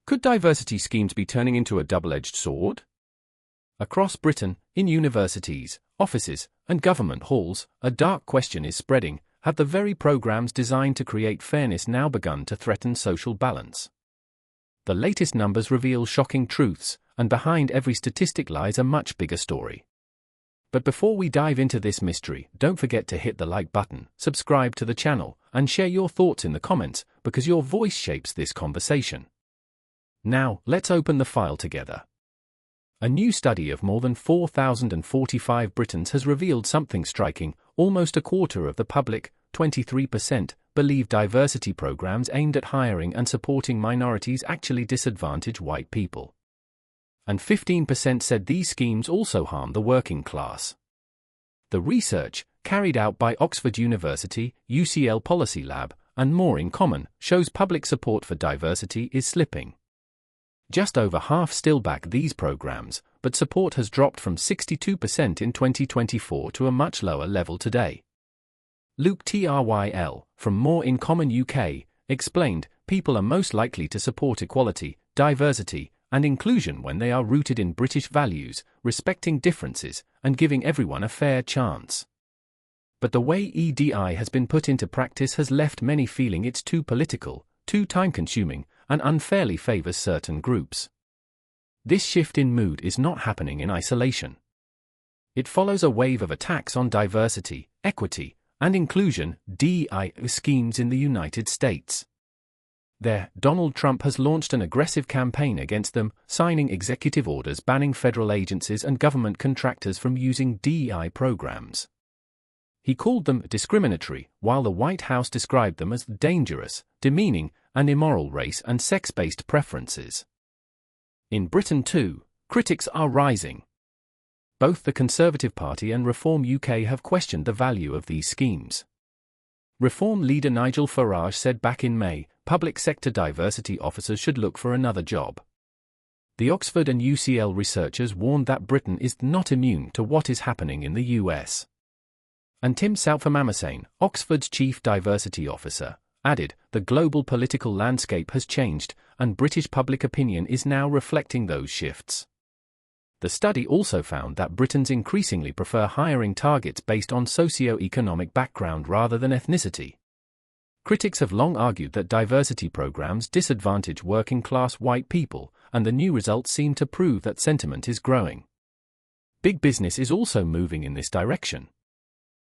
Could diversity schemes be turning into a double-edged sword? Across Britain, in universities, offices, and government halls, a dark question is spreading: have the very programs designed to create fairness now begun to threaten social balance? The latest numbers reveal shocking truths, and behind every statistic lies a much bigger story. But before we dive into this mystery, don't forget to hit the like button, subscribe to the channel, and share your thoughts in the comments, because your voice shapes this conversation. Now, let's open the file together. A new study of more than 4,045 Britons has revealed something striking. Almost a quarter of the public, 23%, believe diversity programs aimed at hiring and supporting minorities actually disadvantage white people. And 15% said these schemes also harm the working class. The research, carried out by Oxford University, UCL Policy Lab, and More in Common, shows public support for diversity is slipping. Just over half still back these programs, but support has dropped from 62% in 2024 to a much lower level today. Luke Tryl, from More in Common UK, explained, people are most likely to support equality, diversity, and inclusion when they are rooted in British values, respecting differences, and giving everyone a fair chance. But the way EDI has been put into practice has left many feeling it's too political, too time-consuming, and unfairly favours certain groups. This shift in mood is not happening in isolation. It follows a wave of attacks on diversity, equity, and inclusion (DEI) schemes in the United States. There, Donald Trump has launched an aggressive campaign against them, signing executive orders banning federal agencies and government contractors from using DEI programs. He called them discriminatory, while the White House described them as dangerous, demeaning, and immoral race and sex-based preferences. In Britain too, critics are rising. Both the Conservative Party and Reform UK have questioned the value of these schemes. Reform leader Nigel Farage said back in May, public sector diversity officers should look for another job. The Oxford and UCL researchers warned that Britain is not immune to what is happening in the US. And Tim Soutphommasane, Oxford's chief diversity officer, added, the global political landscape has changed, and British public opinion is now reflecting those shifts. The study also found that Britons increasingly prefer hiring targets based on socio-economic background rather than ethnicity. Critics have long argued that diversity programs disadvantage working-class white people, and the new results seem to prove that sentiment is growing. Big business is also moving in this direction.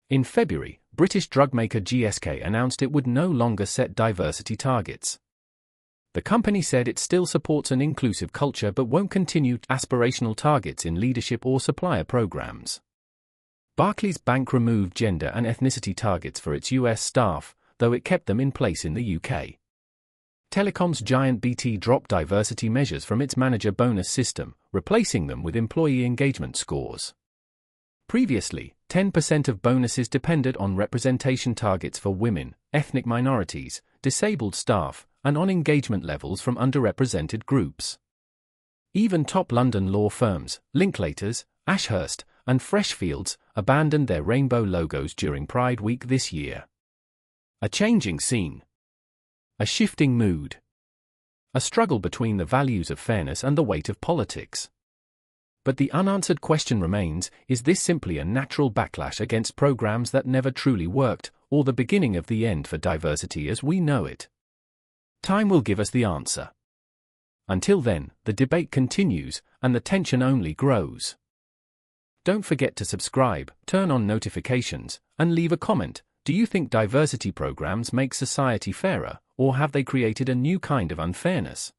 In February, British drug maker GSK announced it would no longer set diversity targets. The company said it still supports an inclusive culture but won't continue aspirational targets in leadership or supplier programs. Barclays Bank removed gender and ethnicity targets for its US staff, though it kept them in place in the UK. Telecoms giant BT dropped diversity measures from its manager bonus system, replacing them with employee engagement scores. Previously, 10% of bonuses depended on representation targets for women, ethnic minorities, disabled staff, and on engagement levels from underrepresented groups. Even top London law firms, Linklaters, Ashurst, and Freshfields, abandoned their rainbow logos during Pride Week this year. A changing scene. A shifting mood. A struggle between the values of fairness and the weight of politics. But the unanswered question remains, is this simply a natural backlash against programs that never truly worked, or the beginning of the end for diversity as we know it? Time will give us the answer. Until then, the debate continues, and the tension only grows. Don't forget to subscribe, turn on notifications, and leave a comment. Do you think diversity programs make society fairer, or have they created a new kind of unfairness?